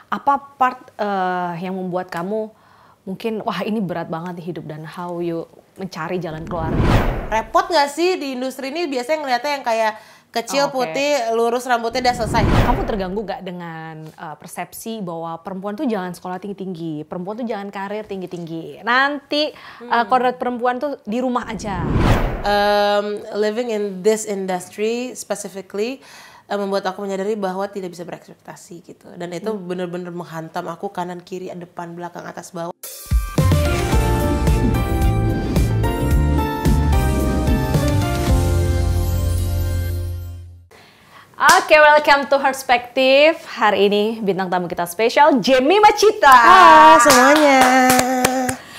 Apa part yang membuat kamu mungkin wah ini berat banget di hidup dan how you mencari jalan keluarnya? Repot nggak sih di industri ini biasanya ngeliatnya yang kayak kecil, putih, lurus rambutnya udah selesai. Kamu terganggu gak dengan persepsi bahwa perempuan tuh jangan sekolah tinggi-tinggi, perempuan tuh jangan karir tinggi-tinggi. Nanti kodrat perempuan tuh di rumah aja. Living in this industry specifically membuat aku menyadari bahwa tidak bisa berekspektasi gitu. Dan itu bener-bener menghantam aku kanan, kiri, depan, belakang, atas, bawah. Oke, welcome to Perspective. Hari ini bintang tamu kita spesial, Jemmy Macita. Hai semuanya.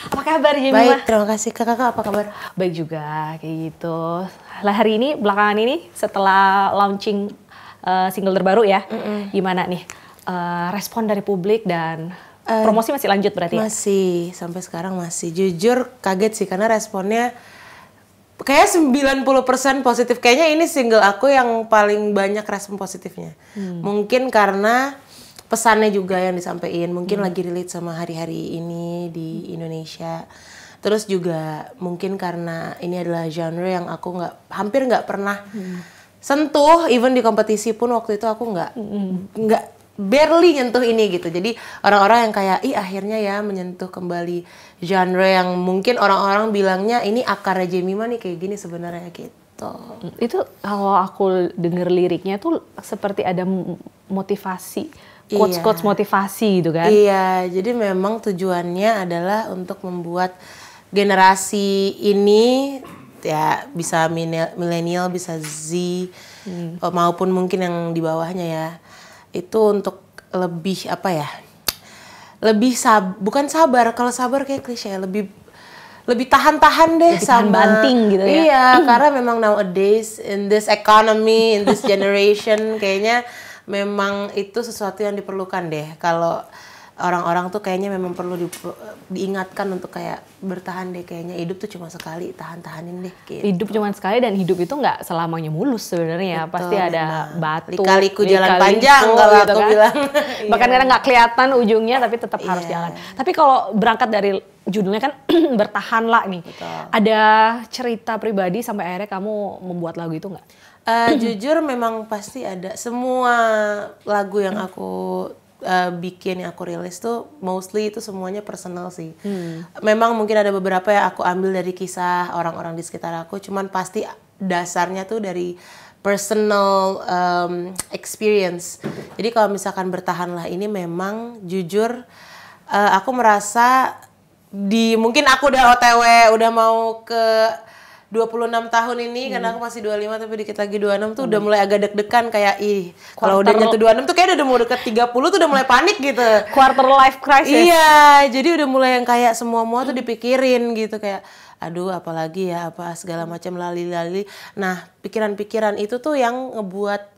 Apa kabar Jemmy? Baik, terima kasih. Kakak apa kabar? Baik juga, kayak gitu. Lah hari ini, belakangan ini setelah launching single terbaru ya, gimana nih respon dari publik dan promosi masih lanjut berarti ya? Masih, sampai sekarang masih. Jujur kaget sih karena responnya kayak 90% positif. Kayaknya ini single aku yang paling banyak respon positifnya. Mungkin karena pesannya juga yang disampaikan. Mungkin lagi relate sama hari-hari ini di Indonesia. Terus juga mungkin karena ini adalah genre yang aku hampir nggak pernah sentuh. Even di kompetisi pun waktu itu aku nggak barely nyentuh ini gitu. Jadi orang-orang yang kayak akhirnya ya menyentuh kembali genre yang mungkin orang-orang bilangnya ini akarnya Jemima nih kayak gini sebenarnya gitu. Itu kalau aku denger liriknya tuh seperti ada motivasi, quotes-quotes motivasi gitu kan? Iya, jadi memang tujuannya adalah untuk membuat generasi ini ya bisa milenial, bisa Z, maupun mungkin yang di bawahnya ya. Itu untuk lebih apa ya? Lebih bukan sabar, kalau sabar kayak klise ya, lebih tahan-tahan deh, lebih tahan banting gitu ya. Iya, karena memang nowadays in this economy, in this generation kayaknya memang itu sesuatu yang diperlukan deh. Kalau orang-orang tuh kayaknya memang perlu diingatkan untuk kayak bertahan deh, kayaknya hidup tuh cuma sekali, tahan-tahanin deh gitu. Hidup cuma sekali dan hidup itu nggak selamanya mulus sebenarnya ya. Pasti ada batu, lika-liku jalan panjang kalau gitu aku kan? bilang. Bahkan kadang nggak kelihatan ujungnya tapi tetap harus jalan. Tapi kalau berangkat dari judulnya kan bertahanlah nih. Betul. Ada cerita pribadi sampai akhirnya kamu membuat lagu itu nggak? Jujur memang pasti ada. Semua lagu yang aku bikin, yang aku rilis tuh mostly itu semuanya personal sih. Memang mungkin ada beberapa yang aku ambil dari kisah orang-orang di sekitar aku, cuman pasti dasarnya tuh dari personal experience. Jadi kalau misalkan bertahanlah ini memang jujur aku merasa mungkin aku udah OTW, udah mau ke 26 tahun ini, karena aku masih 25 tapi dikit lagi 26 tuh udah mulai agak deg-degan kayak kalau udah nyentuh 26 tuh kayak udah mau deket 30 tuh udah mulai panik gitu. Quarter life crisis. Iya, jadi udah mulai yang kayak semua tuh dipikirin gitu kayak aduh apalagi ya apa segala macam lali-lali. Nah, pikiran-pikiran itu tuh yang ngebuat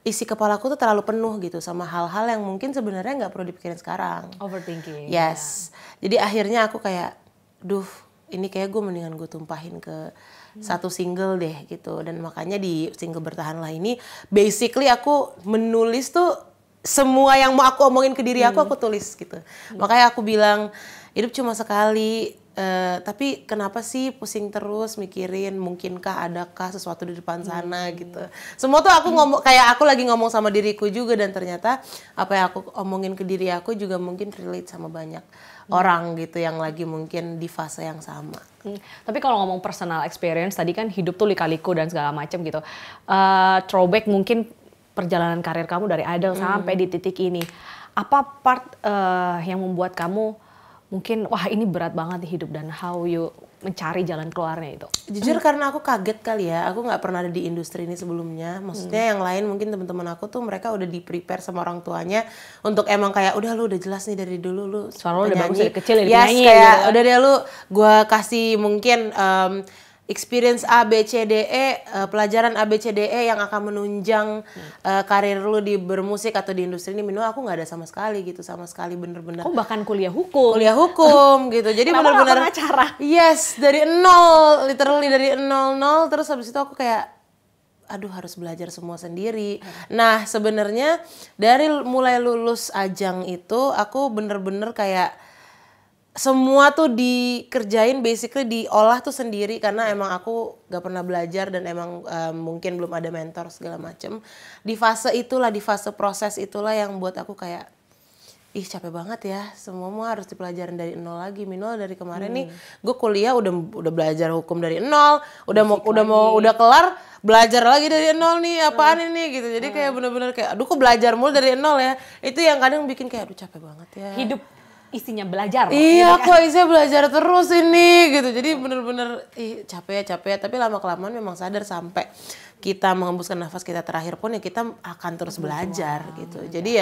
isi kepalaku tuh terlalu penuh gitu sama hal-hal yang mungkin sebenarnya nggak perlu dipikirin sekarang. Overthinking. Yes. Jadi akhirnya aku kayak ini kayak gue mendingan gue tumpahin ke satu single deh gitu. Dan makanya di single Bertahanlah ini basically aku menulis tuh semua yang mau aku omongin ke diri aku tulis gitu. Makanya aku bilang hidup cuma sekali, tapi kenapa sih pusing terus mikirin mungkinkah adakah sesuatu di depan sana gitu. Semua tuh aku ngomong kayak aku lagi ngomong sama diriku juga, dan ternyata apa yang aku omongin ke diri aku juga mungkin relate sama banyak orang gitu yang lagi mungkin di fase yang sama. Tapi kalau ngomong personal experience tadi kan hidup tuh lika-liku dan segala macam gitu. Throwback mungkin perjalanan karir kamu dari idol sampai di titik ini. Apa part yang membuat kamu mungkin wah ini berat banget di hidup dan how you mencari jalan keluarnya itu? Jujur karena aku kaget kali ya, aku nggak pernah ada di industri ini sebelumnya. Maksudnya yang lain mungkin teman-teman aku tuh mereka udah di prepare sama orang tuanya untuk emang kayak udah lu udah jelas nih dari dulu lu suara lu udah bagus dari kecil dari penyanyi kayak gitu. Udah deh lu gua kasih mungkin experience A, B, C, D, E, pelajaran A, B, C, D, E yang akan menunjang karir lu di bermusik atau di industri ini. Minu aku nggak ada sama sekali gitu, sama sekali bener-bener. Oh bahkan kuliah hukum? Kuliah hukum gitu, jadi bener-bener pengacara? Yes, dari nol, literally dari nol, terus habis itu aku kayak aduh harus belajar semua sendiri. Nah sebenarnya dari mulai lulus Ajang itu aku bener-bener kayak semua tuh dikerjain basically diolah tuh sendiri karena emang aku gak pernah belajar dan emang mungkin belum ada mentor segala macem. Di fase proses itulah yang buat aku kayak ih capek banget ya, semua harus dipelajarin dari nol lagi. Minimal dari kemarin nih gue kuliah udah belajar hukum dari nol, udah kelar belajar lagi dari nol nih apaan ini gitu. Jadi kayak bener-bener kayak aduh kok belajar mulu dari nol ya. Itu yang kadang bikin kayak aduh capek banget ya. Hidup isinya belajar. Iya gitu kan? kok isinya belajar terus ini gitu. Jadi bener-bener capek tapi lama-kelamaan memang sadar sampai kita mengembuskan nafas kita terakhir pun ya kita akan terus belajar gitu. Jadi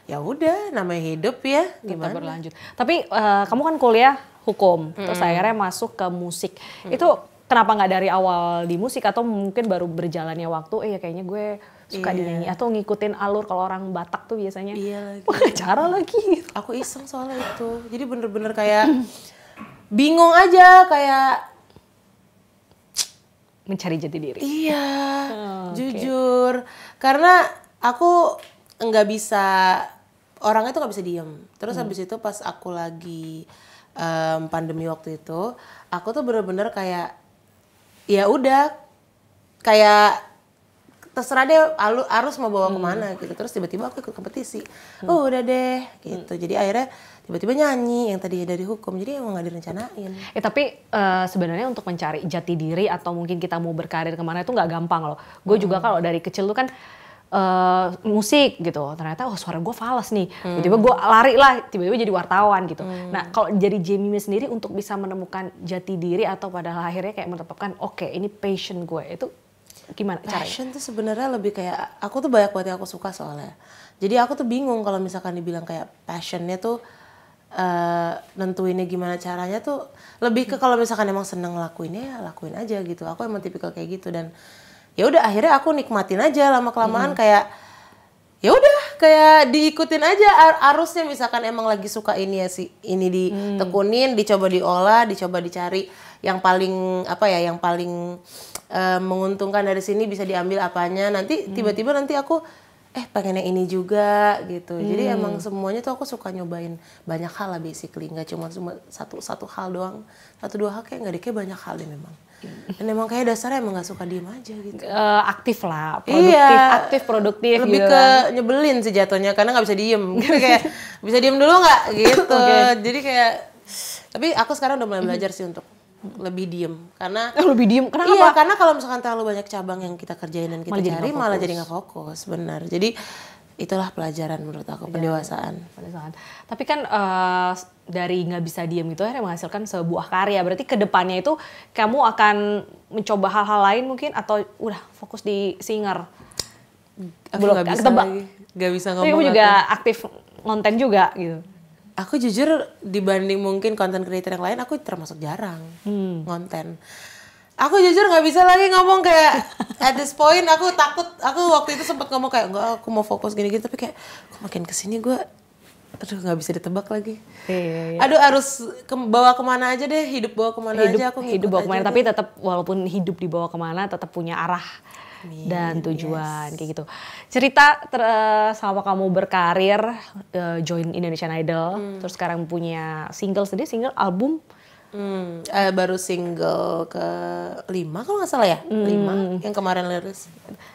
ya udah namanya hidup ya gimana berlanjut. Tapi kamu kan kuliah hukum, terus akhirnya masuk ke musik. Itu kenapa nggak dari awal di musik atau mungkin baru berjalannya waktu? Ya kayaknya gue suka dinyanyi atau ngikutin alur kalau orang Batak tuh biasanya. Iya lagi. Pengacara lagi. Aku iseng soalnya itu. Jadi bener-bener kayak bingung aja kayak mencari jati diri. Iya, jujur. Karena aku nggak bisa, orangnya tuh nggak bisa diem. Terus habis itu pas aku lagi pandemi waktu itu, aku tuh bener-bener kayak ya udah kayak terserah deh arus mau bawa kemana gitu. Terus tiba-tiba aku ikut kompetisi. Oh udah deh gitu. Jadi akhirnya tiba-tiba nyanyi yang tadinya dari hukum. Jadi emang gak direncanain. Tapi sebenarnya untuk mencari jati diri atau mungkin kita mau berkarir kemana itu nggak gampang loh. Gue juga kalau dari kecil tuh kan musik gitu. Ternyata suara gue fals nih. Tiba-tiba gue lari lah, tiba-tiba jadi wartawan gitu. Nah kalau jadi Jamie sendiri untuk bisa menemukan jati diri atau pada akhirnya kayak menetapkan oke, ini passion gue itu gimana caranya? Passion tuh sebenarnya lebih kayak aku tuh banyak banget yang aku suka soalnya. Jadi aku tuh bingung kalau misalkan dibilang kayak passionnya tuh nentuinnya gimana caranya tuh lebih ke kalau misalkan emang seneng lakuinnya ya lakuin aja gitu. Aku emang tipikal kayak gitu dan ya udah akhirnya aku nikmatin aja lama kelamaan kayak ya udah kayak diikutin aja arusnya. Misalkan emang lagi suka ini ya sih ini ditekunin, dicoba diolah, dicoba dicari yang paling yang paling menguntungkan dari sini bisa diambil apanya. Nanti tiba-tiba nanti aku pengennya ini juga gitu. Jadi emang semuanya tuh aku suka nyobain banyak hal lah basically, nggak cuma satu hal doang, 1-2 hal kayak nggak deh, kayak banyak hal deh memang. Dan emang kayak dasarnya emang nggak suka diem aja gitu. Aktif lah, produktif, aktif produktif. Lebih gitu ke nyebelin sih jatuhnya karena nggak bisa diem. Kayak bisa diem dulu nggak gitu. Jadi kayak tapi aku sekarang udah mulai belajar sih untuk lebih diem karena lebih diem kenapa? Iya karena kalau misalkan terlalu banyak cabang yang kita kerjain dan kita cari malah jadi nggak fokus. Benar. Jadi itulah pelajaran menurut aku pendewasaan. Tapi kan dari nggak bisa diem itu akhirnya menghasilkan sebuah karya. Berarti kedepannya itu kamu akan mencoba hal-hal lain mungkin atau udah fokus di singer? Aku nggak bisa lagi. Nggak bisa ngomong. Tapi kamu juga aktif konten juga gitu. Aku jujur dibanding mungkin konten creator yang lain, aku termasuk jarang konten. Aku jujur nggak bisa lagi ngomong kayak at this point aku takut. Aku waktu itu sempat ngomong kayak enggak, aku mau fokus gini-gini, tapi kayak makin kesini gue, aduh nggak bisa ditebak lagi. Aduh harus bawa kemana aja deh, hidup bawa kemana aja aku ngikut hidup bawa kemana, aja tapi tetap walaupun hidup dibawa kemana tetap punya arah dan tujuan kayak gitu. Cerita selama kamu berkarir join Indonesian Idol, terus sekarang punya single sendiri, single album. Baru single ke-5 kalau nggak salah ya, 5 yang kemarin rilis.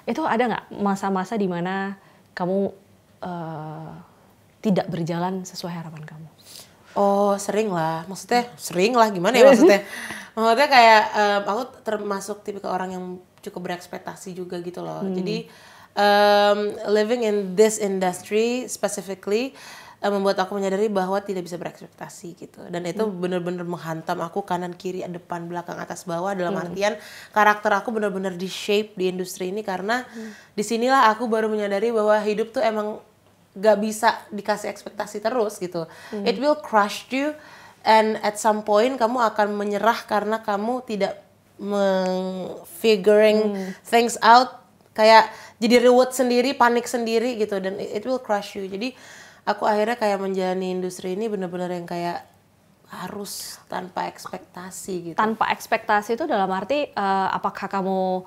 Itu ada nggak masa-masa di mana kamu tidak berjalan sesuai harapan kamu? Oh sering lah, maksudnya sering lah gimana ya maksudnya? Maksudnya kayak aku termasuk tipikal orang yang cukup berekspektasi juga gitu loh. Jadi living in this industry specifically membuat aku menyadari bahwa tidak bisa berekspektasi gitu. Dan itu benar-benar menghantam aku kanan kiri depan belakang atas bawah dalam artian karakter aku benar-benar di shape di industri ini karena disinilah aku baru menyadari bahwa hidup tuh emang gak bisa dikasih ekspektasi terus gitu. It will crush you and at some point kamu akan menyerah karena kamu tidak figuring things out, kayak jadi reward sendiri, panik sendiri gitu dan it will crush you. Jadi aku akhirnya kayak menjalani industri ini benar-benar yang kayak harus tanpa ekspektasi gitu. Tanpa ekspektasi itu dalam arti apakah kamu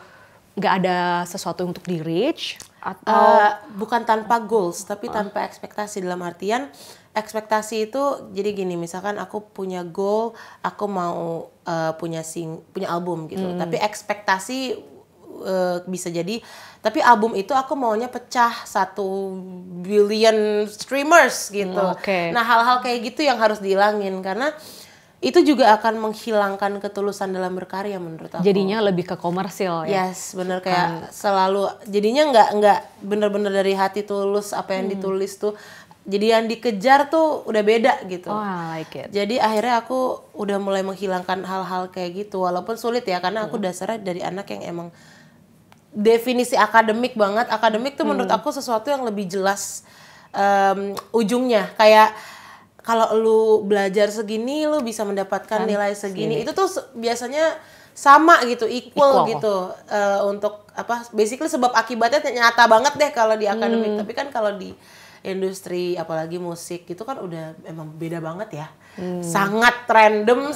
nggak ada sesuatu untuk di reach atau bukan tanpa goals tapi tanpa ekspektasi, dalam artian ekspektasi itu jadi gini, misalkan aku punya goal, aku mau punya album gitu, tapi ekspektasi bisa jadi, tapi album itu aku maunya pecah 1 billion streamers gitu. Nah hal-hal kayak gitu yang harus dihilangin, karena itu juga akan menghilangkan ketulusan dalam berkarya menurut aku. Jadinya lebih ke komersil ya. Yes, bener, kayak selalu jadinya nggak bener-bener dari hati tulus apa yang ditulis tuh. Jadi yang dikejar tuh udah beda gitu. Oh, I like it. Jadi akhirnya aku udah mulai menghilangkan hal-hal kayak gitu, walaupun sulit ya, karena aku dasarnya dari anak yang emang definisi akademik banget. Akademik tuh menurut aku sesuatu yang lebih jelas ujungnya, kayak kalau lu belajar segini lu bisa mendapatkan nilai segini. Itu tuh biasanya sama gitu, equal. Gitu. Untuk apa? Basically sebab akibatnya nyata banget deh kalau di akademik. Tapi kan kalau di industri apalagi musik itu kan udah emang beda banget ya. Sangat random,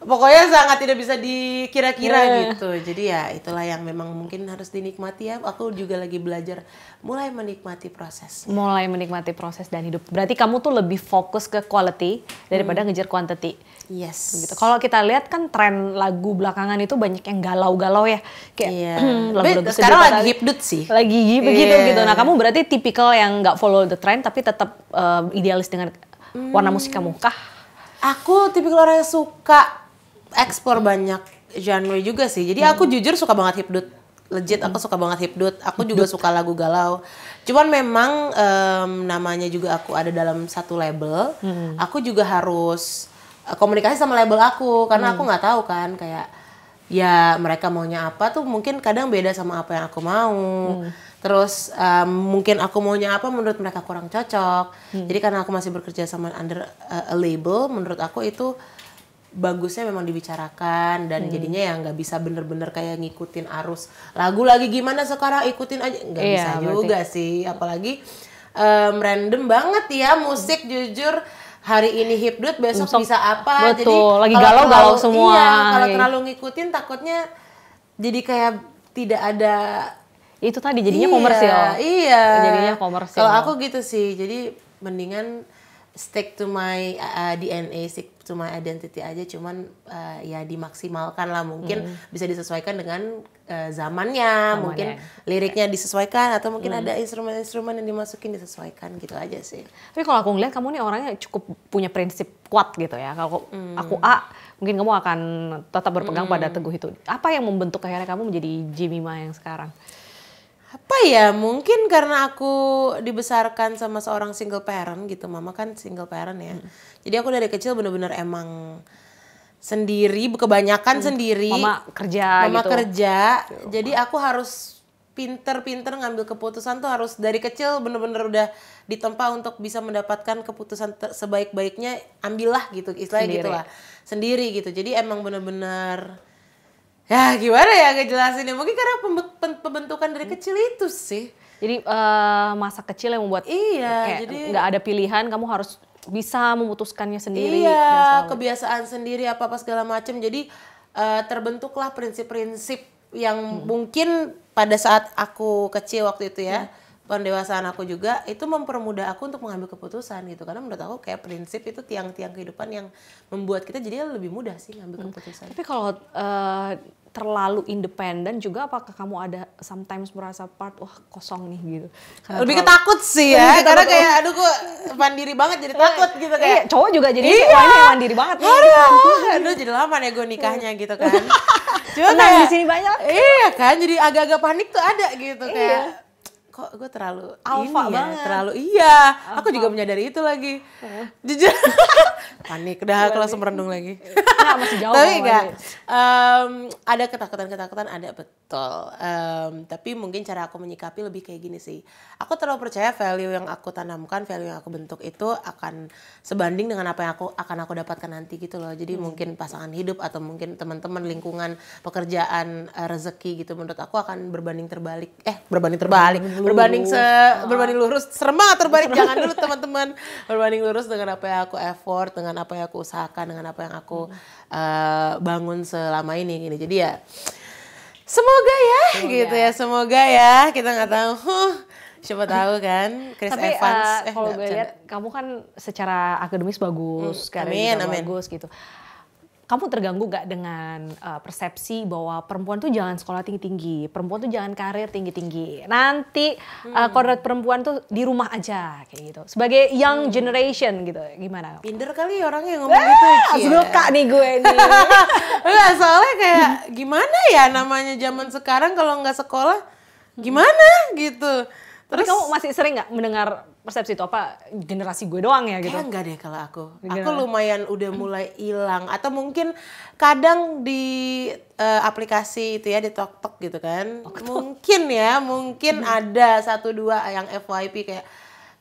pokoknya sangat tidak bisa dikira-kira gitu. Jadi ya itulah yang memang mungkin harus dinikmati ya. Aku juga lagi belajar mulai menikmati proses. Mulai menikmati proses dan hidup. Berarti kamu tuh lebih fokus ke quality daripada ngejar quantity. Yes. Gitu. Kalau kita lihat kan tren lagu belakangan itu banyak yang galau-galau ya. Kayak lagu-lagu sekarang lagi hipdut sih. Lagi begitu gitu. Nah, kamu berarti tipikal yang nggak follow the trend tapi tetap idealis dengan warna musik kamu kah? Aku tipikal orang yang suka ekspor banyak genre juga sih. Jadi aku jujur suka banget hipdut. Legit aku suka banget hipdut. Aku juga suka lagu galau. Cuman memang namanya juga aku ada dalam satu label. Aku juga harus komunikasi sama label aku, karena aku nggak tahu kan kayak ya mereka maunya apa tuh mungkin kadang beda sama apa yang aku mau. Terus mungkin aku maunya apa menurut mereka kurang cocok. Jadi karena aku masih bekerja sama under a label, menurut aku itu bagusnya memang dibicarakan dan jadinya ya nggak bisa bener-bener kayak ngikutin arus lagu lagi gimana sekarang ikutin aja, nggak bisa juga sih, apalagi random banget ya musik. Jujur hari ini hipdut besok bisa apa. Betul, jadi lagi galau-galau semua. Iya, kalau terlalu ngikutin takutnya jadi kayak tidak ada itu tadi jadinya komersil. Iya. Jadinya komersil. Kalau aku gitu sih, jadi mendingan stick to my DNA, stick to my identity aja, cuman ya dimaksimalkan lah, mungkin bisa disesuaikan dengan zamannya, mungkin liriknya disesuaikan atau mungkin ada instrumen-instrumen yang dimasukin disesuaikan gitu aja sih. Tapi kalau aku ngeliat kamu nih orangnya cukup punya prinsip kuat gitu ya. Kalau aku A, mungkin kamu akan tetap berpegang pada teguh itu. Apa yang membentuk akhirnya kamu menjadi Jemimah yang sekarang? Apa ya, mungkin karena aku dibesarkan sama seorang single parent gitu. Mama kan single parent ya. Jadi aku dari kecil benar-benar emang sendiri, kebanyakan sendiri. Mama kerja Mama gitu. kerja. Jadi aku harus pinter-pinter ngambil keputusan tuh harus dari kecil bener-bener udah ditempa untuk bisa mendapatkan keputusan sebaik-baiknya, ambillah gitu, istilahnya gitu lah. Sendiri gitu. Jadi emang bener-bener ya gimana ya ngejelasinnya, mungkin karena pembentukan dari kecil itu sih. Jadi masa kecil yang membuat jadi nggak ada pilihan, kamu harus bisa memutuskannya sendiri. Iya, kebiasaan sendiri apa-apa segala macam. Jadi terbentuklah prinsip-prinsip yang mungkin pada saat aku kecil waktu itu ya, pendewasaan aku juga itu mempermudah aku untuk mengambil keputusan gitu. Karena menurut aku kayak prinsip itu tiang-tiang kehidupan yang membuat kita jadi lebih mudah sih ngambil keputusan. Tapi kalau terlalu independen juga, apakah kamu ada sometimes merasa wah kosong nih gitu? Karena lebih ketakut sih ya, karena kayak aduh kok mandiri banget jadi takut gitu kayak. Cowok juga jadi wah ini mandiri banget nih. Aduh jadi lama nih gue nikahnya gitu kan. Cuma di sini banyak. Iya kan, jadi agak-agak panik tuh ada gitu kayak. Kok gue terlalu alfa ini banget. Ya, terlalu alpha. Aku juga menyadari itu lagi. Jujur panik, udah aku langsung merendung lagi. Nah, masih jauh. Tapi enggak, ada ketakutan ada betul. Tapi mungkin cara aku menyikapi lebih kayak gini sih. Aku terlalu percaya value yang aku tanamkan, value yang aku bentuk itu akan sebanding dengan apa yang akan aku dapatkan nanti gitu loh. Jadi mungkin pasangan hidup atau mungkin teman-teman, lingkungan, pekerjaan, rezeki gitu, menurut aku akan berbanding lurus. Serem banget terbalik. Jangan dulu teman-teman. Berbanding lurus dengan apa yang aku effort, dengan apa yang aku usahakan, dengan apa yang aku bangun selama ini gini. Jadi ya semoga ya gitu ya, semoga ya, kita nggak tahu. Siapa tahu kan, Chris Tapi Evans. kalau Nggak, gue bercanda. lihat kamu kan secara akademis bagus, karir juga amin. bagus gitu. Kamu terganggu gak dengan persepsi bahwa perempuan tuh jangan sekolah tinggi-tinggi, perempuan tuh jangan karir tinggi-tinggi. Nanti kodrat perempuan tuh di rumah aja kayak gitu. Sebagai young generation gitu, gimana? Pinter kali orangnya ngomong gitu. Cie. Suka nih gue nih. Enggak, soalnya kayak gimana ya namanya zaman sekarang kalau nggak sekolah gimana gitu. Tapi kamu masih sering gak mendengar persepsi itu, apa generasi gue doang ya gitu? Kayak enggak deh kalau aku. Aku lumayan udah mulai hilang. Atau mungkin kadang di aplikasi itu ya, di TokTok gitu kan. Mungkin ada 1-2 yang FYP kayak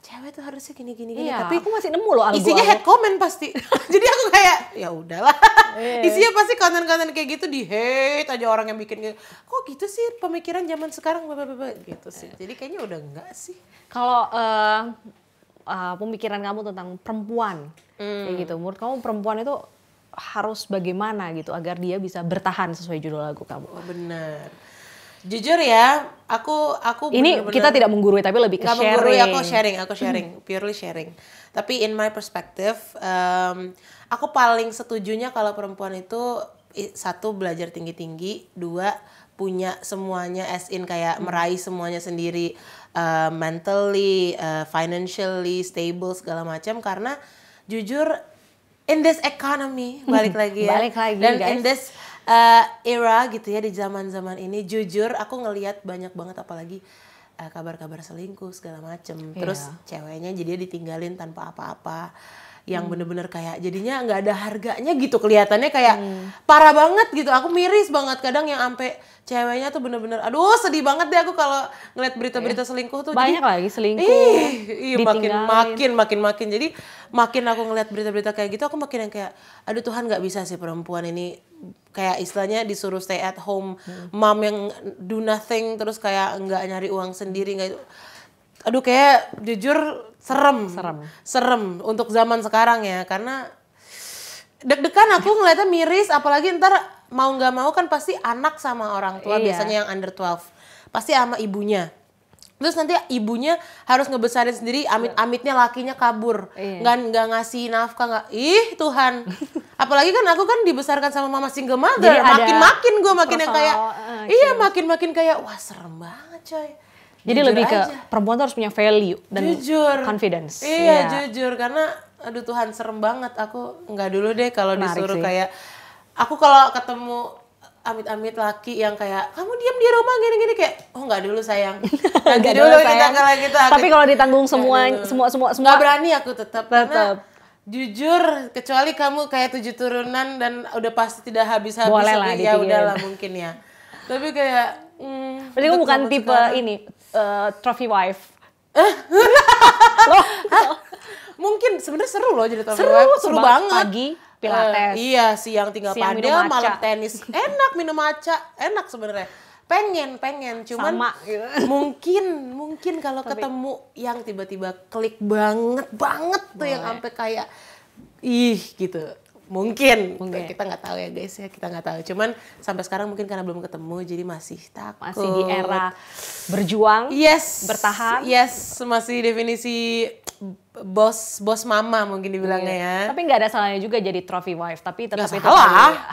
cewek tuh harusnya gini. Iya, Tapi aku masih nemu loh algo. isinya head comment pasti. Jadi aku kayak ya udahlah. Isinya pasti konten-konten kayak gitu, di hate aja orang yang bikin gitu. Kok gitu sih pemikiran zaman sekarang gitu sih. Jadi kayaknya udah enggak sih. Kalau pemikiran kamu tentang perempuan kayak gitu, menurut kamu perempuan itu harus bagaimana gitu agar dia bisa bertahan sesuai judul lagu kamu? Oh, benar. Jujur ya, aku Ini bener-bener kita tidak menggurui tapi lebih ke nggak sharing. menggurui, aku sharing, purely sharing. Tapi in my perspective, aku paling setujunya kalau perempuan itu satu belajar tinggi-tinggi, dua punya semuanya as in kayak meraih semuanya sendiri, mentally, financially stable segala macam. Karena jujur in this economy balik lagi ya, dan guys. in this era gitu ya, di zaman-zaman ini jujur aku ngelihat banyak banget apalagi kabar-kabar selingkuh segala macem. Terus ceweknya jadi ditinggalin tanpa apa-apa, yang bener-bener kayak jadinya nggak ada harganya gitu, kelihatannya kayak parah banget gitu. Aku miris banget kadang yang ampe ceweknya tuh bener-bener, aduh sedih banget deh aku kalau ngeliat berita-berita selingkuh tuh. Banyak jadi, lagi selingkuh, makin. Jadi makin aku ngeliat berita-berita kayak gitu, aku makin yang kayak, aduh Tuhan nggak bisa sih perempuan ini kayak istilahnya disuruh stay at home, mom yang do nothing, terus kayak nggak nyari uang sendiri, nggak. Aduh kayak jujur serem untuk zaman sekarang ya, karena deg-degan aku ngeliatnya miris, apalagi ntar mau nggak mau kan pasti anak sama orang tua, biasanya yang under 12 pasti sama ibunya. Terus nanti ibunya harus ngebesarin sendiri, amit-amitnya lakinya kabur, nggak ngasih nafkah, nggak, ih Tuhan. Apalagi kan aku kan dibesarkan sama mama single mother, makin gue yang kayak, makin kayak, wah serem banget coy. Jadi jujur lebih ke perempuan tuh harus punya value dan confidence. Iya, jujur, karena aduh Tuhan serem banget. Aku nggak dulu deh kalau disuruh sih. Kayak, aku kalau ketemu amit-amit laki yang kayak kamu diam di rumah gini-gini, kayak oh nggak dulu sayang, nanti dulu kita. Tapi kalau ditanggung semua nggak berani aku tetap. Karena jujur kecuali kamu kayak 7 turunan dan udah pasti tidak habis-habis, ya udahlah mungkin ya. Tapi kayak berarti kamu bukan tipe sekarang. Ini trophy wife. Mungkin sebenarnya seru loh jadi trophy wife. Seru banget. Pagi pilates. Iya, siang tinggal padel, malam tenis. Enak minum matcha, enak sebenarnya. Pengen, cuman sama, gitu. mungkin kalau ketemu yang tiba-tiba klik banget tuh, yang sampai kayak gitu. Mungkin. Kita nggak tahu ya guys ya, kita nggak tahu. Cuman sampai sekarang mungkin karena belum ketemu jadi masih takut. Masih di era berjuang, bertahan. Masih definisi bos mama mungkin dibilangnya ya. Tapi nggak ada salahnya juga jadi trophy wife, tapi tetap itu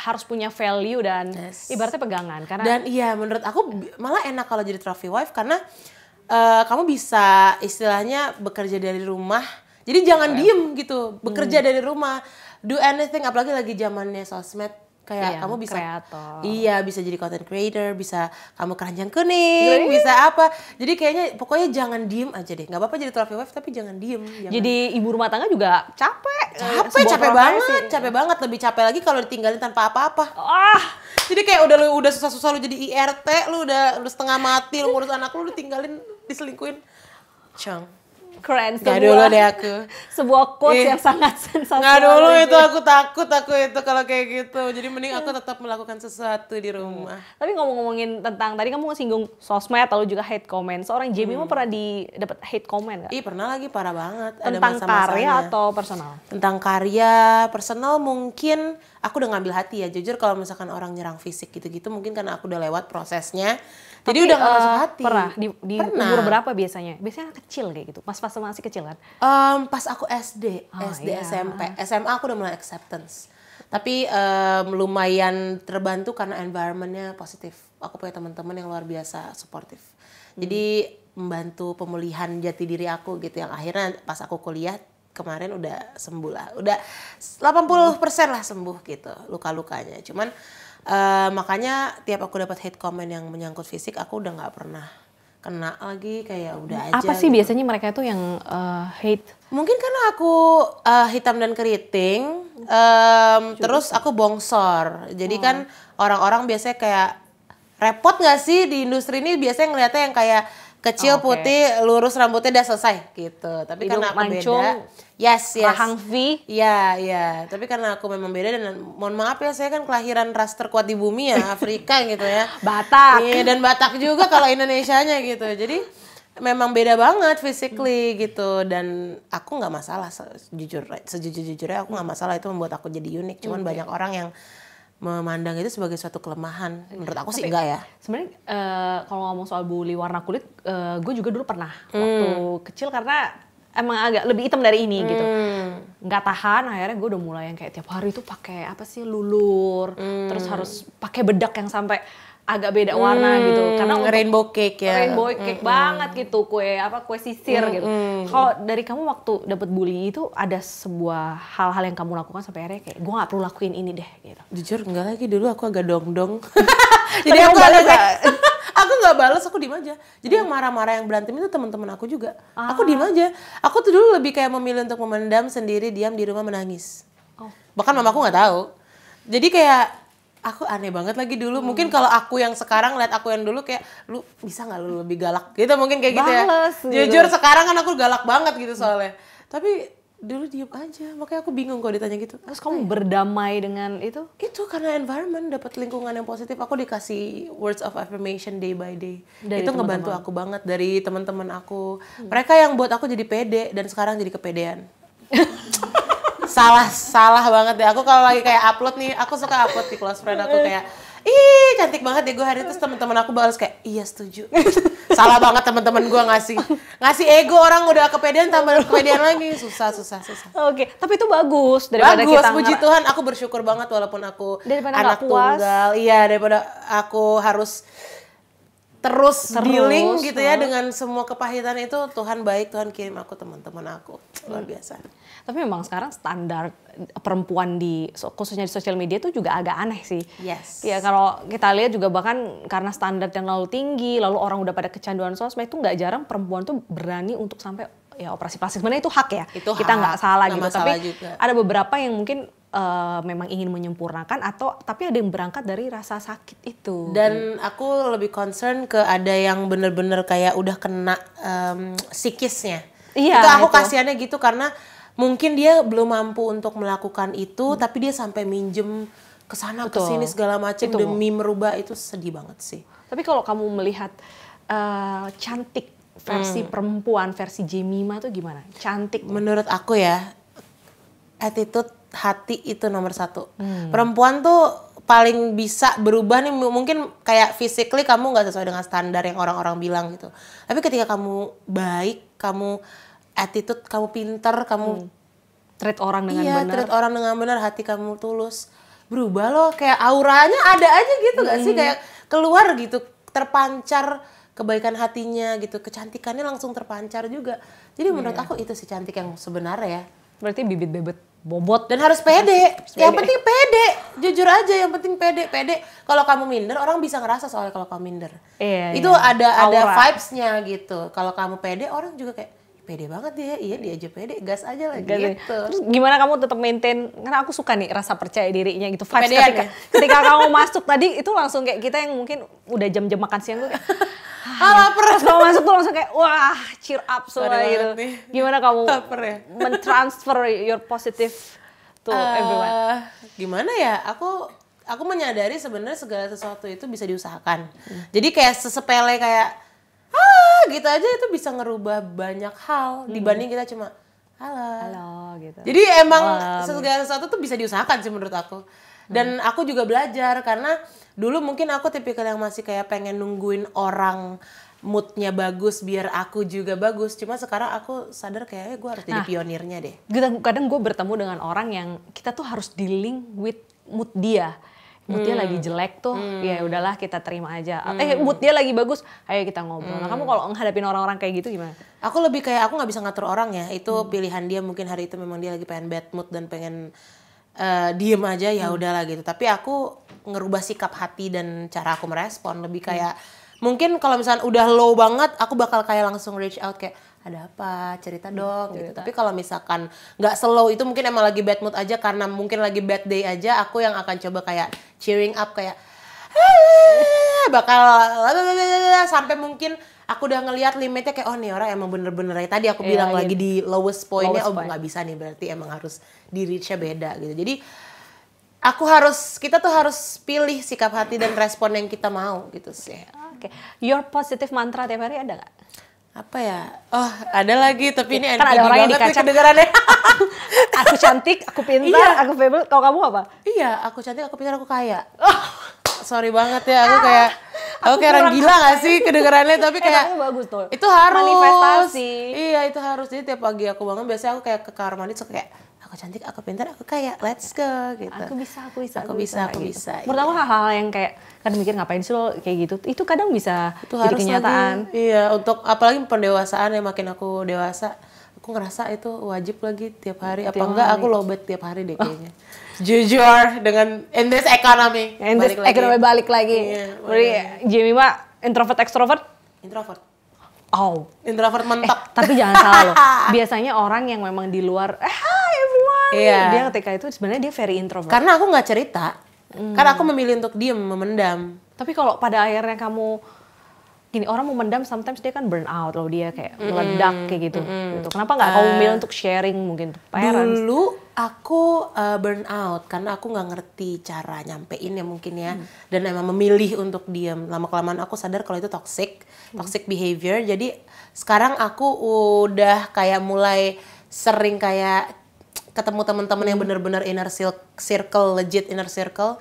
harus punya value dan ibaratnya pegangan. Karena dan iya menurut aku malah enak kalau jadi trophy wife karena kamu bisa istilahnya bekerja dari rumah. Jadi jangan diem gitu, bekerja dari rumah, do anything, apalagi lagi zamannya sosmed. Kayak kamu bisa kreator. Bisa jadi content creator, bisa kamu keranjang kuning, bisa apa. Jadi kayaknya pokoknya jangan diem aja deh. Nggak apa-apa jadi trophy wife tapi jangan diem. Jadi ibu rumah tangga juga capek banget, lebih capek lagi kalau ditinggalin tanpa apa-apa. Jadi kayak udah susah-susah lu jadi IRT, lu udah setengah mati, lu ngurus anak lu ditinggalin, diselingkuhin. Keren. Gak dulu deh aku. Sebuah quotes yang sangat sensasional. Nggak dulu itu, aku takut aku itu kalau kayak gitu. Jadi mending aku tetap melakukan sesuatu di rumah. Tapi ngomong-ngomongin tentang, tadi kamu singgung sosmed lalu juga hate comment. Seorang Jamie mah pernah dapat hate comment nggak? Ih pernah lagi, parah banget. Tentang Ada karya masa-masanya. atau personal? Tentang karya, personal mungkin aku udah ngambil hati ya. Jujur kalau misalkan orang nyerang fisik gitu-gitu mungkin karena aku udah lewat prosesnya. Jadi Tapi, udah gak masuk hati. Pernah? Di Pernah. umur berapa biasanya? Biasanya kecil kayak gitu, pas masih kecil kan? Pas aku SD, SD iya. SMP, SMA aku udah mulai acceptance. Tapi lumayan terbantu karena environmentnya positif. Aku punya teman-teman yang luar biasa suportif. Jadi membantu pemulihan jati diri aku gitu, yang akhirnya pas aku kuliah kemarin udah sembuh lah. Udah 80% lah sembuh gitu luka-lukanya. Cuman makanya tiap aku dapat hate comment yang menyangkut fisik, aku udah nggak pernah kena lagi, kayak udah aja. Apa sih gitu. biasanya mereka itu yang hate? Mungkin karena aku hitam dan keriting, terus aku bongsor. Jadi kan orang-orang biasanya kayak repot nggak sih di industri ini, biasanya ngeliatnya yang kayak kecil, putih, lurus, rambutnya udah selesai gitu. Tapi Hidung karena aku mancung, beda, yes. rahang V. Iya. Tapi karena aku memang beda dan mohon maaf ya, saya kan kelahiran ras terkuat di bumi ya, Afrika gitu ya. Batak. Iya, dan Batak juga kalau Indonesianya gitu. Jadi memang beda banget physically gitu, dan aku nggak masalah sejujurnya aku nggak masalah, itu membuat aku jadi unik. Cuman banyak orang yang memandang itu sebagai suatu kelemahan. Menurut aku sih enggak ya. Sebenarnya kalau ngomong soal bully warna kulit, gue juga dulu pernah waktu kecil karena emang agak lebih hitam dari ini gitu. Nggak tahan, akhirnya gue udah mulai yang kayak tiap hari tuh pakai apa sih, lulur, terus harus pakai bedak yang sampai agak beda warna gitu, karena rainbow cake ya. Rainbow cake banget gitu, kue sisir gitu. Kalau dari kamu waktu dapet bully itu ada sebuah hal-hal yang kamu lakukan sampai akhirnya kayak gue nggak perlu lakuin ini deh gitu. Jujur enggak lagi, dulu aku agak dong-dong. Jadi aku aku nggak balas, aku diem aja. Jadi yang marah-marah, yang berantem itu teman-teman aku juga. Aku diem aja. Aku tuh dulu lebih kayak memilih untuk memendam sendiri, diam di rumah menangis. Bahkan mamaku nggak tahu. Jadi kayak aku aneh banget lagi dulu. Mungkin kalau aku yang sekarang lihat aku yang dulu kayak, lu bisa nggak lu lebih galak gitu, mungkin kayak gitu ya. Gitu. Jujur sekarang kan aku galak banget gitu soalnya. Tapi dulu diem aja, makanya aku bingung kalau ditanya gitu. Terus kamu berdamai dengan itu? Itu karena environment, dapat lingkungan yang positif. Aku dikasih words of affirmation day by day. Dari itu ngebantu aku banget dari teman-teman aku. Mereka yang buat aku jadi pede dan sekarang jadi kepedean. salah banget deh. Aku kalau lagi kayak upload nih, aku suka upload di close friend aku kayak, ih cantik banget ya gue hari itu, teman-teman aku balas kayak, iya setuju. Salah banget teman-teman gue ngasih ego, orang udah kepedean tambah kepedean lagi, susah. Oke, tapi itu bagus daripada Bagus, kita puji Tuhan, aku bersyukur banget walaupun aku daripada anak nggak puas. tunggal. Iya, daripada aku harus terus dealing gitu ya dengan semua kepahitan itu. Tuhan baik, Tuhan kirim aku teman-teman aku, luar biasa. Tapi memang sekarang standar perempuan khususnya di sosial media itu juga agak aneh sih. Yes. Ya kalau kita lihat juga bahkan karena standar yang lalu tinggi, lalu orang udah pada kecanduan sosmed, itu nggak jarang perempuan tuh berani untuk sampai ya operasi plastik. Sebenarnya itu hak ya. Itu kita nggak salah gitu. masalah Tapi juga. ada beberapa yang mungkin memang ingin menyempurnakan tapi ada yang berangkat dari rasa sakit itu. Dan aku lebih concern ke ada yang bener-bener kayak udah kena psikisnya. Iya, itu aku itu. kasihannya gitu, karena mungkin dia belum mampu untuk melakukan itu, tapi dia sampai minjem kesana kesini segala macam demi merubah. Itu sedih banget sih. Tapi kalau kamu melihat cantik versi perempuan, versi Jemima tuh gimana? Cantik. Menurut aku ya, attitude, hati itu nomor satu. Perempuan tuh paling bisa berubah nih, mungkin kayak physically kamu nggak sesuai dengan standar yang orang-orang bilang gitu. Tapi ketika kamu baik, kamu attitude, kamu pinter, kamu treat orang dengan benar. treat orang dengan benar, hati kamu tulus, berubah loh. Kayak auranya ada aja gitu gak sih, kayak keluar gitu, terpancar kebaikan hatinya gitu, kecantikannya langsung terpancar juga. Jadi menurut aku itu sih cantik yang sebenarnya ya. Berarti bibit bebet bobot Dan harus pede. Yang penting pede. Jujur aja, yang penting pede. Kalau kamu minder, orang bisa ngerasa soalnya kalau kamu minder. Iya, Itu ada aura. vibes-nya gitu. Kalau kamu pede, orang juga kayak pede banget dia. Iya, dia aja pede, gas aja lah gitu. Terus gimana kamu tetap maintain? Karena aku suka nih rasa percaya dirinya gitu. Vibes Kepedean ketika kamu masuk tadi itu langsung kayak kita yang mungkin udah jam-jam makan siang tuh kayak, lapar. Pas kamu masuk tuh langsung kayak wah cheer up semua Sorry gitu. banget nih. Gimana kamu Lapar ya? mentransfer your positive to everyone? Gimana ya? Aku menyadari sebenarnya segala sesuatu itu bisa diusahakan. Jadi kayak sesepele kayak gitu aja itu bisa ngerubah banyak hal dibanding kita cuma halo gitu. Jadi emang segala sesuatu tuh bisa diusahakan sih menurut aku. Dan aku juga belajar karena dulu mungkin aku tipikal yang masih kayak pengen nungguin orang moodnya bagus biar aku juga bagus. Cuma sekarang aku sadar kayaknya gue harus jadi pionirnya deh. Kadang gue bertemu dengan orang yang kita tuh harus dealing with mood dia. Mood dia lagi jelek tuh, ya udahlah kita terima aja. Mood dia lagi bagus, ayo kita ngobrol. Nah kamu kalau ngadapin orang-orang kayak gitu gimana? Aku lebih kayak aku nggak bisa ngatur orang ya. Itu pilihan dia, mungkin hari itu memang dia lagi pengen bad mood dan pengen diem aja, ya udahlah gitu. Tapi aku ngerubah sikap hati dan cara aku merespon lebih kayak mungkin kalau misalnya udah low banget, aku bakal kayak langsung reach out kayak ada apa, cerita dong gitu. Tapi kalau misalkan nggak slow itu mungkin emang lagi bad mood aja karena mungkin lagi bad day aja, aku yang akan coba kayak cheering up kayak bakal sampai mungkin aku udah ngelihat limitnya kayak oh nih orang emang bener-bener tadi aku bilang lagi di lowest point-nya, nggak bisa nih berarti emang harus di reach-nya beda gitu. Jadi kita tuh harus pilih sikap hati dan respon yang kita mau gitu sih. Oke. Your positive mantra tiap hari ada nggak? Apa ya? Oh, ada lagi tapi ini kan ada orang yang di kaca kedengarannya. Aku cantik, aku pintar, aku fable. Kalau kamu apa? Iya, aku cantik, aku pintar, aku kaya. Sorry banget ya, aku kayak orang gila gak sih kedengarannya, tapi kayak bagus tuh. Itu harus manifestasi. Iya, itu harus. Jadi tiap pagi aku bangun biasanya aku kayak ke kamar mandi suka kayak aku cantik, aku pintar, aku kaya, let's go gitu. Aku bisa. Gitu. Menurut aku hal-hal yang kayak kan mikir ngapain sih lo kayak gitu, itu kadang bisa itu jadi harus kenyataan. Lagi. Iya, untuk apalagi pendewasaan ya, makin aku dewasa, aku ngerasa itu wajib lagi tiap hari. Apa enggak aku lowbat tiap hari deh kayaknya. Jujur dengan in this economy. Balik lagi. Iya, berarti Jamie mah introvert extrovert? Introvert. Oh, introvert mentok. Tapi jangan salah loh. Biasanya orang yang memang di luar, hi everyone. Iya. Dia ketika itu sebenarnya dia very introvert. Karena aku nggak cerita. Karena aku memilih untuk diem, memendam. Tapi kalau pada akhirnya kamu gini, orang memendam sometimes dia kan burn out loh, dia kayak meledak kayak gitu. Kenapa nggak kamu milih untuk sharing mungkin to parents? Dulu aku burn out karena aku nggak ngerti cara nyampein ya mungkin ya. Dan emang memilih untuk diam. Lama-kelamaan aku sadar kalau itu toxic behavior. Jadi sekarang aku udah kayak mulai sering kayak ketemu teman-teman yang benar-benar inner circle, legit inner circle.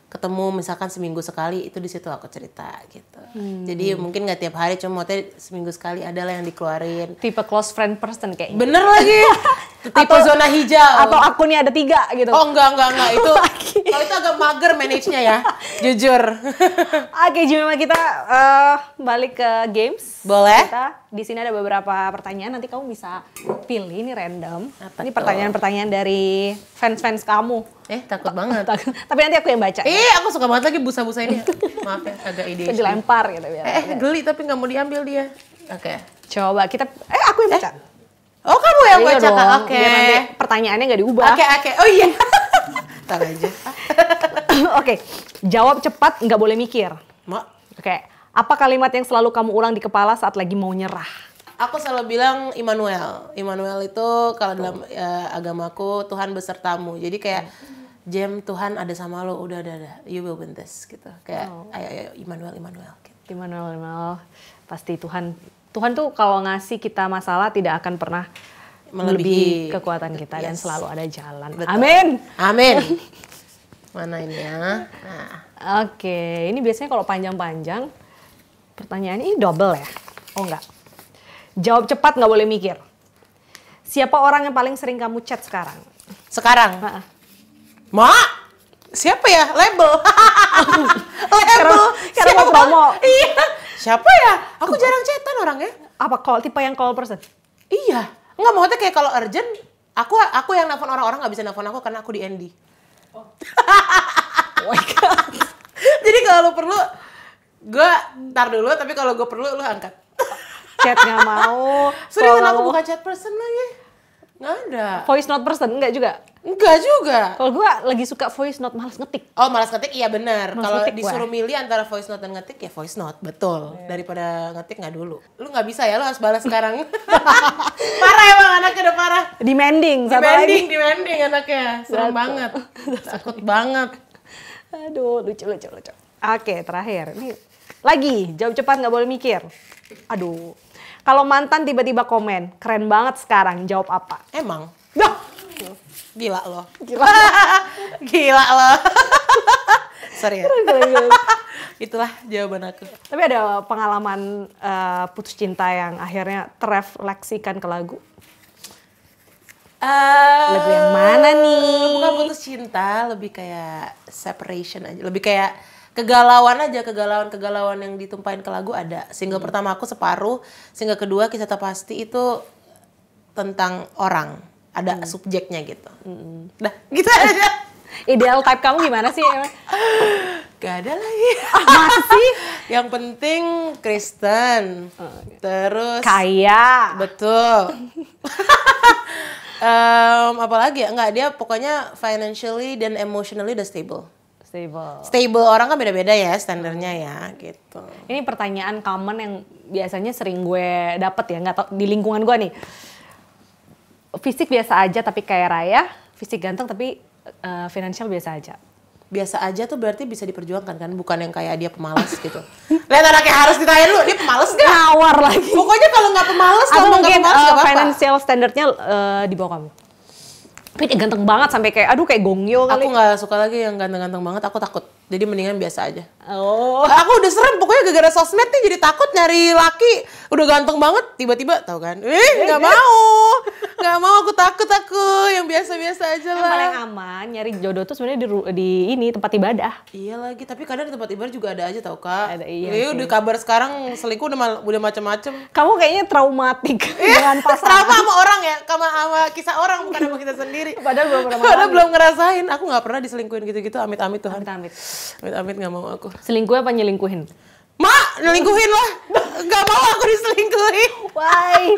Ketemu misalkan seminggu sekali, itu di situ aku cerita gitu. Jadi mungkin nggak tiap hari, cuma maksudnya seminggu sekali adalah yang dikeluarin. Tipe close friend person kayaknya. Bener lagi. Tipe zona hijau. Atau akunnya ada 3 gitu. Oh enggak. Itu kalau itu agak mager manage-nya ya. Jujur. Oke, Jumima, kita balik ke games. Boleh. Kita di sini ada beberapa pertanyaan, nanti kamu bisa pilih, ini random. Apa ini tuh? Pertanyaan-pertanyaan dari fans-fans kamu. Takut banget. Tapi nanti aku yang baca. Aku suka banget lagi busa-busa ini. Maaf ya, agak ide. Dilempar gitu biar. Geli tapi nggak mau diambil dia. Oke. Coba kita aku yang baca. Oh, kamu yang Iya baca dong, Kak? Oke. biar nanti pertanyaannya nggak diubah. Oke. Oh iya. Ntar aja. Oke, jawab cepat, nggak boleh mikir. Mak. Oke, apa kalimat yang selalu kamu ulang di kepala saat lagi mau nyerah? Aku selalu bilang Immanuel. Immanuel itu kalau dalam agamaku Tuhan besertamu. Jadi kayak Jem, Tuhan ada sama lo, udah. You will win this gitu. Kayak ayo Immanuel gitu. Immanuel. Pasti Tuhan tuh kalau ngasih kita masalah tidak akan pernah melebihi kekuatan kita dan selalu ada jalan. Betul. Amin. Mana ini ya? Oke, ini biasanya kalau panjang-panjang pertanyaannya ini double ya? Oh enggak. Jawab cepat, nggak boleh mikir. Siapa orang yang paling sering kamu chat sekarang? Sekarang? Mak? Siapa ya? Label. Label. Karena mau promo. Iya. Siapa ya? Aku jarang chatan orangnya. Apa tipe yang call person? Iya. Enggak, maksudnya kayak kalau urgent, aku yang nelfon orang-orang nggak bisa nelfon aku karena aku di ND. Oh my God. Jadi kalau lu perlu, gue ntar dulu, tapi kalau gue perlu, lu angkat. Chat nggak mau. Serius, aku bukan chat person lagi. Nggak ada. Voice note person, enggak juga? Enggak juga. Kalau gue lagi suka voice note, malas ngetik. Oh, malas ngetik, iya benar. Malas Kalau ngetik disuruh milih antara voice note dan ngetik, ya voice note, betul. Daripada ngetik nggak dulu. Lu nggak bisa ya, lu harus balas sekarang. Parah emang anaknya, udah parah. Demanding, satu lagi. Demanding anaknya. Serem banget. Takut banget. Aduh, lucu. Oke, terakhir. Ini lagi, jawab cepat nggak boleh mikir. Aduh. Kalau mantan tiba-tiba komen, keren banget sekarang, jawab apa? Emang? Dah. Gila lo. Gila lo. Sorry ya. Itulah jawaban aku. Tapi ada pengalaman putus cinta yang akhirnya terefleksikan ke lagu? Lagu yang mana nih? Bukan putus cinta, lebih kayak separation aja. Lebih kayak kegalauan aja, kegalauan yang ditumpahin ke lagu ada. Single pertama aku Separuh, single kedua Kisah Tak Pasti itu tentang orang. Ada subjeknya gitu. Dah, gitu aja. Ideal type kamu gimana sih? Gak ada lagi. Masa sih? Yang penting Kristen. Terus Kaya. betul. Apalagi ya? Enggak, dia pokoknya financially dan emotionally udah stable. Stable orang kan beda-beda ya standarnya ya gitu. Ini pertanyaan common yang biasanya sering gue dapet ya, nggak tau di lingkungan gue nih. Fisik biasa aja tapi kaya raya, fisik ganteng tapi finansial biasa aja. Biasa aja tuh berarti bisa diperjuangkan kan, bukan yang kayak dia pemalas gitu. Lihat anaknya harus ditanya dulu, dia pemalas gak? Ngawar lagi. Pokoknya kalau nggak pemalas, Atau kalau nggak mungkin pemalas nggak apa-apa. financial standardnya di bawah kamu. Tapi dia ganteng banget sampai kayak aduh kayak gongyo kali. Aku nggak suka lagi yang ganteng-ganteng banget, aku takut. Jadi mendingan biasa aja. Oh. Aku udah serem, pokoknya gara-gara sosmed nih jadi takut nyari laki udah ganteng banget, tiba-tiba tau kan? Nggak mau, aku takut yang biasa-biasa aja Yang lah. paling aman nyari jodoh tuh sebenarnya di ini tempat ibadah. Iya lagi, tapi kadang di tempat ibadah juga ada aja tau kak. Ada, iya sih. Udah kabar sekarang selingkuh udah macam-macam. Kamu kayaknya traumatik dengan pasangan. Trauma sama orang ya, sama kisah orang bukan sama kita sendiri. Padahal belum pernah. Padahal belum ngerasain, aku nggak pernah diselingkuhin gitu-gitu, amit-amit Tuhan. Amit-amit. Amit-amit nggak mau aku. Selingkuh apa nyelingkuhin? Mak, nyelingkuhin lah. Gak mau aku diselingkuhin. Why?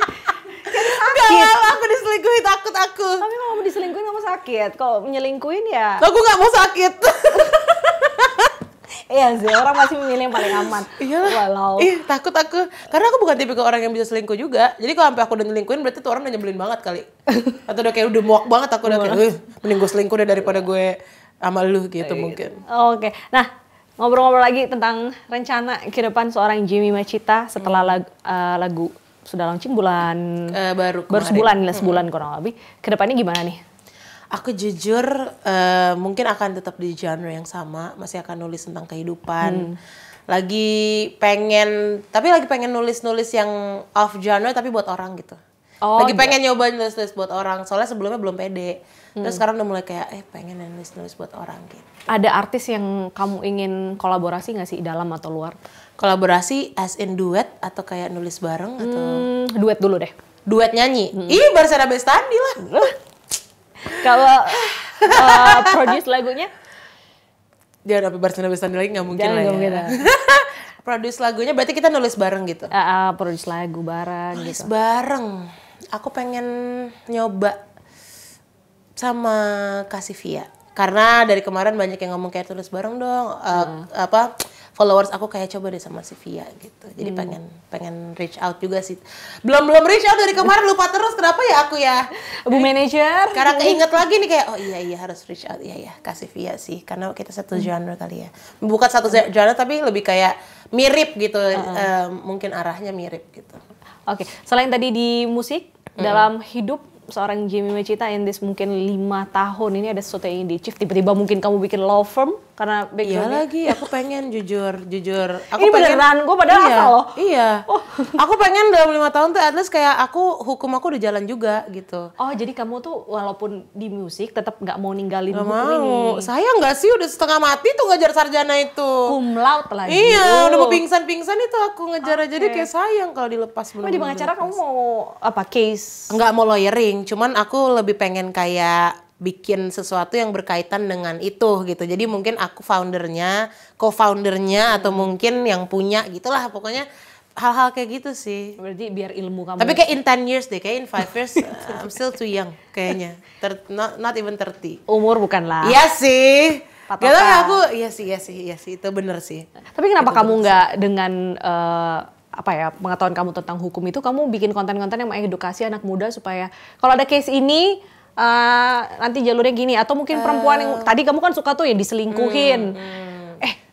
Gak mau aku diselingkuhin, takut aku. Tapi kalau kamu diselingkuhin kamu sakit. Kalau menyelingkuhin ya. Aku gak mau sakit. Iya sih, orang masih memilih yang paling aman. Iyalah. Walau. Takut aku. Karena aku bukan tipikal orang yang bisa selingkuh juga. Jadi kalau sampai aku udah nyelingkuhin berarti tuh orang udah nyebelin banget kali. Atau udah kayak udah muak banget, aku udah kayak, mending gue selingkuh deh daripada gue sama lu gitu mungkin. Oke. Nah, ngobrol-ngobrol lagi tentang rencana ke depan seorang Jimmy Machita setelah lagu sudah launching bulan Baru sebulan kurang lebih. Kedepannya gimana nih? Aku jujur mungkin akan tetap di genre yang sama, masih akan nulis tentang kehidupan. Lagi pengen nulis-nulis yang off genre tapi buat orang gitu. Lagi pengen nyoba nulis-nulis buat orang, soalnya sebelumnya belum pede. Terus sekarang udah mulai kayak pengen nulis-nulis buat orang gitu. Ada artis yang kamu ingin kolaborasi nggak sih, dalam atau luar? Kolaborasi as in duet atau kayak nulis bareng atau Duet dulu deh. duet nyanyi? Ih, Barsara Bestandi lah. Kalau produce lagunya? Dia ada Barsara Bestandi lagi nggak mungkin lah ya. Produce lagunya berarti kita nulis bareng gitu. Produce lagu bareng Nulis gitu. bareng. Aku pengen nyoba sama Kasivia. Karena dari kemarin banyak yang ngomong kayak tulis bareng dong. Followers aku kayak coba deh sama si Via gitu. Jadi pengen reach out juga sih. Belum reach out dari kemarin, lupa terus. Kenapa ya aku ya? Bu manager. Karena keinget lagi nih kayak iya harus reach out. Iya kasih Via sih. Karena kita satu genre kali ya. Bukan satu genre tapi lebih kayak mirip gitu. Mungkin arahnya mirip gitu. Oke, selain tadi di musik, dalam hidup seorang Jimmy Machita in this mungkin 5 tahun ini ada sesuatu yang ingin di-achieve. Tiba-tiba mungkin kamu bikin law firm karena Iya background. lagi, aku pengen jujur. Aku Ini pengen, beneran, gue padahal iya, asal loh. Iya. Aku pengen dalam 5 tahun tuh at least kayak hukum aku udah jalan juga gitu. Oh, jadi kamu tuh walaupun di musik tetap nggak mau ninggalin Gak hukum ini. mau. Sayang gak sih udah setengah mati tuh ngejar sarjana itu. Cum laude lagi. Iya, udah mau pingsan-pingsan itu aku ngejar aja. Jadi kayak sayang kalau dilepas Cuma di pengacara kamu mau apa, case? Enggak mau lawyering, cuman aku lebih pengen kayak bikin sesuatu yang berkaitan dengan itu gitu. Jadi mungkin aku co-foundernya atau mungkin yang punya gitulah. Pokoknya hal-hal kayak gitu sih. Berarti biar ilmu kamu. Tapi kayak in 10 years deh, kayak in 5 years I'm still too young kayaknya. Not even 30. Umur bukanlah. Iya sih. Patokan. Gak tau ya aku, iya sih, itu bener sih. Tapi kenapa kamu nggak dengan pengetahuan kamu tentang hukum itu, kamu bikin konten-konten yang mengedukasi anak muda supaya kalau ada case ini nanti jalurnya gini, atau mungkin perempuan yang tadi kamu kan suka tuh yang diselingkuhin.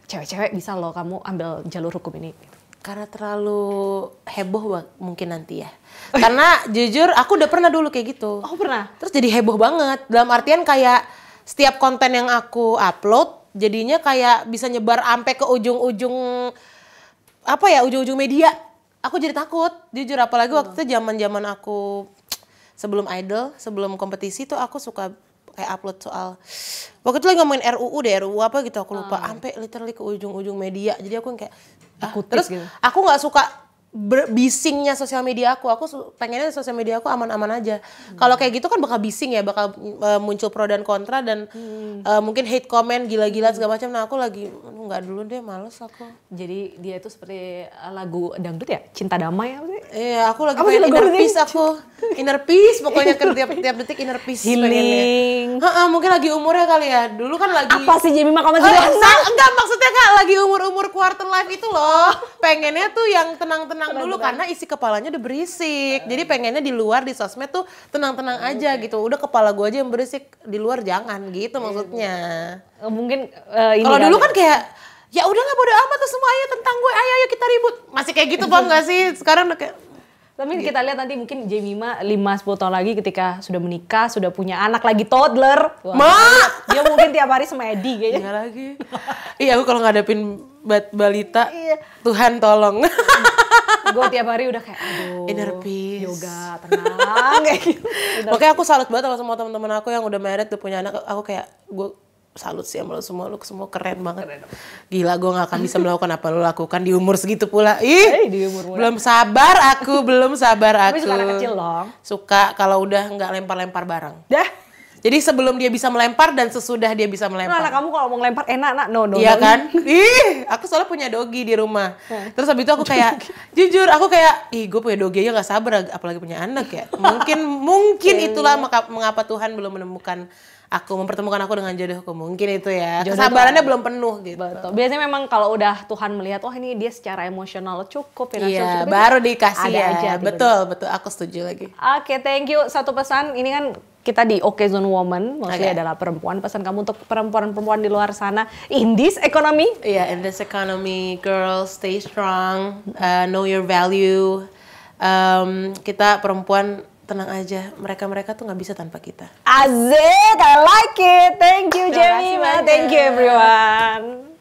Cewek-cewek bisa loh kamu ambil jalur hukum ini. Karena terlalu heboh mungkin nanti ya. Karena jujur aku udah pernah dulu kayak gitu. Oh pernah? Terus jadi heboh banget. Dalam artian kayak setiap konten yang aku upload jadinya kayak bisa nyebar sampai ke ujung-ujung ujung-ujung media. Aku jadi takut. Jujur apalagi waktu itu zaman-zaman aku sebelum idol, sebelum kompetisi tuh aku suka kayak upload soal waktu itu lagi ngomongin RUU apa gitu aku lupa sampai literally ke ujung-ujung media. Jadi aku kayak terus gitu. Aku nggak suka bisingnya sosial media aku pengennya sosial media aku aman-aman aja. Kalau kayak gitu kan bakal bising ya, bakal muncul pro dan kontra dan mungkin hate comment gila-gila segala macam. Nah aku lagi nggak dulu deh, males aku. Jadi dia itu seperti lagu dangdut ya, Cinta Damai apa sih? Iya, aku lagi pengen inner peace aku. Inner peace pokoknya tiap detik inner peace. Healing. Mungkin lagi umurnya kali ya. Dulu kan lagi apa sih Jemima kamu enggak maksudnya Kak lagi umur quarter life itu loh. Pengennya tuh yang tenang-tenang dulu karena isi kepalanya udah berisik. Jadi pengennya di luar di sosmed tuh tenang-tenang aja gitu. Udah kepala gue aja yang berisik, di luar jangan gitu maksudnya. Mungkin kalau dulu kan kayak ya udahlah bodo amat tuh semua ayo tentang gue, ayo kita ribut. Masih kayak gitu Bang enggak sih? Sekarang udah kayak tapi kita lihat nanti mungkin Jemima 5-10 tahun lagi ketika sudah menikah, sudah punya anak lagi toddler. Dia mungkin tiap hari semedi kayaknya. Iya lagi. Iya aku kalau ngadepin balita, Tuhan tolong. Gue tiap hari udah kayak aduh. Inner peace. Yoga, tenang kayak gitu. Makanya aku salut banget sama semua teman-teman aku yang udah married, udah punya anak. Aku kayak gue salut sih sama lu semua keren banget. Gila gue gak akan bisa melakukan apa lu lakukan di umur segitu pula. Di umur belum sabar aku. Tapi suka anak kecil dong. Suka kalau udah gak lempar-lempar barang. Dah. Jadi sebelum dia bisa melempar dan sesudah dia bisa melempar. Anak kamu kalau mau ngelempar enak, no. Iya kan? Aku soalnya punya dogi di rumah. Terus habis itu aku kayak, jujur aku kayak, gue punya dogi aja gak sabar apalagi punya anak ya. Mungkin itulah mengapa Tuhan belum mempertemukan aku dengan jodohku. Mungkin itu ya. Kesabarannya belum penuh gitu. Betul. Biasanya memang kalau udah Tuhan melihat, ini dia secara emosional cukup. Iya, baru dikasih ya. Aja, betul. Aku setuju lagi. Oke, thank you. Satu pesan, ini kan kita di Occasion Woman, maksudnya adalah perempuan. Pesan kamu untuk perempuan-perempuan di luar sana, in this economy? Iya, in this economy, girls, stay strong, know your value. Kita perempuan tenang aja, mereka tuh nggak bisa tanpa kita. Asik, I like it. Thank you Jemima, thank you everyone.